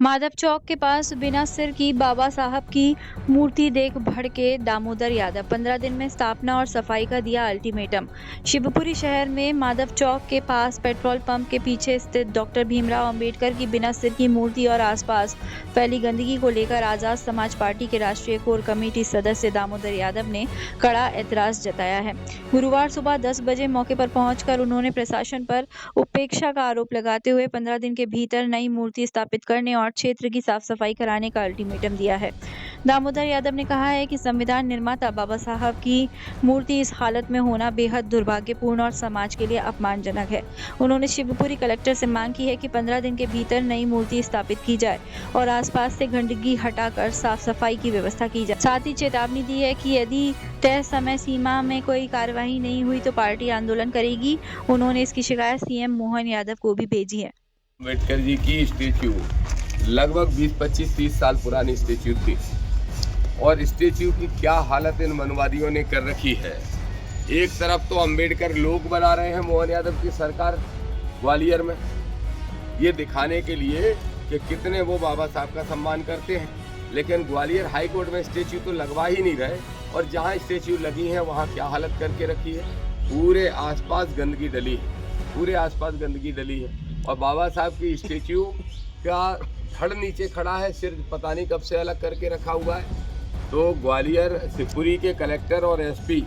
माधव चौक के पास बिना सिर की बाबा साहब की मूर्ति देख भड़के दामोदर यादव। 15 दिन में स्थापना और सफाई का दिया अल्टीमेटम। शिवपुरी शहर में माधव चौक के पास पेट्रोल पंप के पीछे स्थित डॉक्टर भीमराव अंबेडकर की बिना सिर की मूर्ति और आसपास फैली गंदगी को लेकर आजाद समाज पार्टी के राष्ट्रीय कोर कमेटी सदस्य दामोदर यादव ने कड़ा एतराज जताया है। गुरुवार सुबह 10 बजे मौके पर पहुंचकर उन्होंने प्रशासन पर उपेक्षा का आरोप लगाते हुए 15 दिन के भीतर नई मूर्ति स्थापित करने और क्षेत्र की साफ सफाई कराने का अल्टीमेटम दिया है। दामोदर यादव ने कहा है कि संविधान निर्माता बाबा साहब की मूर्ति इस हालत में होना बेहद दुर्भाग्यपूर्ण और समाज के लिए अपमानजनक है। उन्होंने शिवपुरी कलेक्टर से मांग की है कि 15 दिन के भीतर नई मूर्ति स्थापित की जाए और आसपास से गंदगी हटाकर साफ सफाई की व्यवस्था की जाए। साथ ही चेतावनी दी है कि यदि तय समय सीमा में कोई कार्यवाही नहीं हुई तो पार्टी आंदोलन करेगी। उन्होंने इसकी शिकायत सीएम मोहन यादव को भी भेजी है। अम्बेडकर जी की स्टेच्यू लगभग 20-25-30 साल पुरानी स्टेच्यू थी और स्टेच्यू की क्या हालत इन मनवादियों ने कर रखी है। एक तरफ तो अम्बेडकर लोग बना रहे हैं मोहन यादव की सरकार ग्वालियर में, ये दिखाने के लिए कि कितने वो बाबा साहब का सम्मान करते हैं, लेकिन ग्वालियर हाई कोर्ट में स्टेच्यू तो लगवा ही नहीं रहे और जहाँ स्टेच्यू लगी है वहाँ क्या हालत करके रखी है। पूरे आसपास गंदगी डली है, पूरे आसपास गंदगी डली है और बाबा साहब की स्टेच्यू का धड़ नीचे खड़ा है, सिर पता नहीं कब से अलग करके रखा हुआ है। तो ग्वालियर शिवपुरी के कलेक्टर और एसपी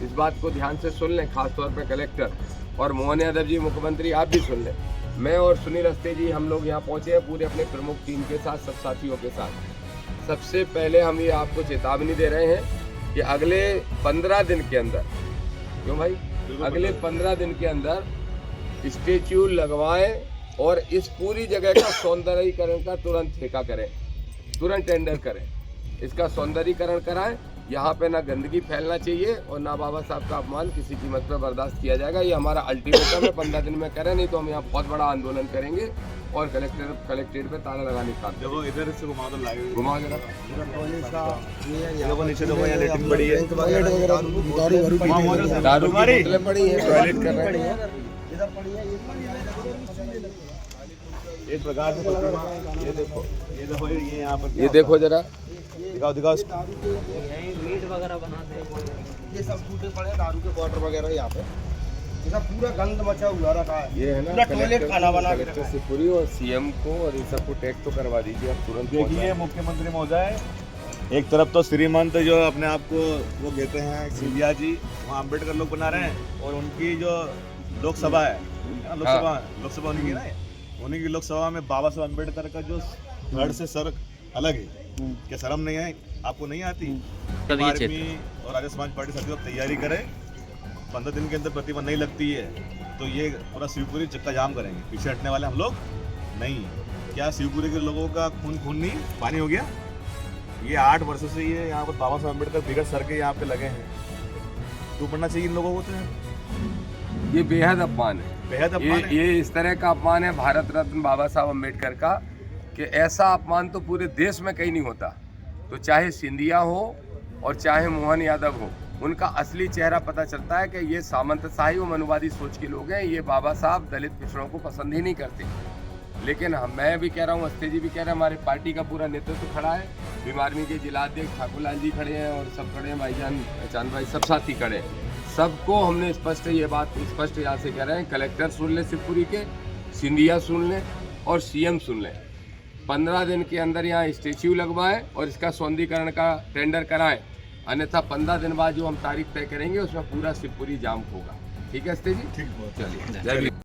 इस बात को ध्यान से सुन लें, खासतौर पर कलेक्टर और मोहन यादव जी मुख्यमंत्री आप भी सुन लें। मैं और सुनील अस्ते जी हम लोग यहाँ पहुँचे हैं पूरे अपने प्रमुख टीम के साथ, सब साथियों के साथ। सबसे पहले हम ये आपको चेतावनी दे रहे हैं कि अगले 15 दिन के अंदर, क्यों भाई, अगले 15 दिन के अंदर स्टेच्यू लगवाएं और इस पूरी जगह का सौंदर्यीकरण का तुरंत ठेका करें, तुरंत टेंडर करें, इसका सौंदर्यीकरण कराएं। यहाँ पे ना गंदगी फैलना चाहिए और ना बाबा साहब का अपमान किसी कीमत पर बर्दाश्त किया जाएगा। ये हमारा अल्टीमेटम है, 15 दिन में करें, नहीं तो हम यहाँ बहुत बड़ा आंदोलन करेंगे और कलेक्टेड पे ताला लगाने का। देखो इधर से घुमा दो, घुमा जरा, देखो नीचे देखो, यहाँ लेटिंग पड़ी है, दारू की बोतलें पड़ी है, टॉयलेट कर रहे हैं। इस प्रकार से ये यहाँ पर ये देखो जरा, दिखाओ दिखाओ। मीट वगैरह बनाते हैं, ये सब टूटे पड़े दारू के बॉटल वगैरह यहाँ पे, ये सब पूरा गंद मचा हुआ रखा है। ये है ना टॉयलेट खाना बना के कलेक्टर शिवपुरी और सीएम को और इन सबको टैग तो करवा दीजिए अब तुरंत। देखिए मुख्यमंत्री महोदय, एक तरफ तो श्रीमंत जो अपने आप को वो कहते हैं सिंधिया जी, वहाँ अम्बेडकर लोग बना रहे हैं और उनकी जो लोकसभा है, लोकसभा उन्हीं की ना, उन्हीं की लोकसभा में बाबा साहब अम्बेडकर का जो धड़ से सर अलग है। क्या शर्म नहीं है आपको? नहीं आती? आर्मी और राजस्थान समाज पार्टी साथियों तैयारी करे, 15 दिन के अंदर प्रतिबंध नहीं लगती है तो ये पूरा शिवपुरी चक्का जाम करेंगे। पीछे हटने वाले हम लोग नहीं। क्या शिवपुरी के लोगों का खून नहीं पानी हो गया? ये 8 वर्षों से ये यहाँ पर बाबा साहब अम्बेडकर बिगड़ सर के यहाँ पे लगे हैं, तो पढ़ना चाहिए इन लोगों को। तो ये बेहद अपमान है, बेहद अपमान है। ये इस तरह का अपमान है भारत रत्न बाबा साहब अम्बेडकर का कि ऐसा अपमान तो पूरे देश में कहीं नहीं होता। तो चाहे सिंधिया हो और चाहे मोहन यादव हो, उनका असली चेहरा पता चलता है कि ये सामंतशाही और मनुवादी सोच के लोग हैं। ये बाबा साहब दलित पिछड़ों को पसंद ही नहीं करते। लेकिन मैं भी कह रहा हूँ, अस्ते जी भी कह रहे हैं, हमारे पार्टी का पूरा नेतृत्व खड़ा है, भीम आर्मी के जिलाध्यक्ष ठाकुरलाल जी खड़े हैं और सब खड़े हैं, भाईजान चांद भाई, सब साथी खड़े हैं। सबको हमने स्पष्ट ये बात स्पष्ट यहाँ से कह रहे हैं, कलेक्टर सुन ले शिवपुरी के, सिंधिया सुन लें और सीएम सुन लें। 15 दिन के अंदर यहाँ स्टेच्यू लगवाएं और इसका सौंदर्यीकरण का टेंडर कराएं, अन्यथा 15 दिन बाद जो हम तारीख तय करेंगे उसमें पूरा शिवपुरी जाम होगा। ठीक है अस्ते जी? ठीक, चलिए, जय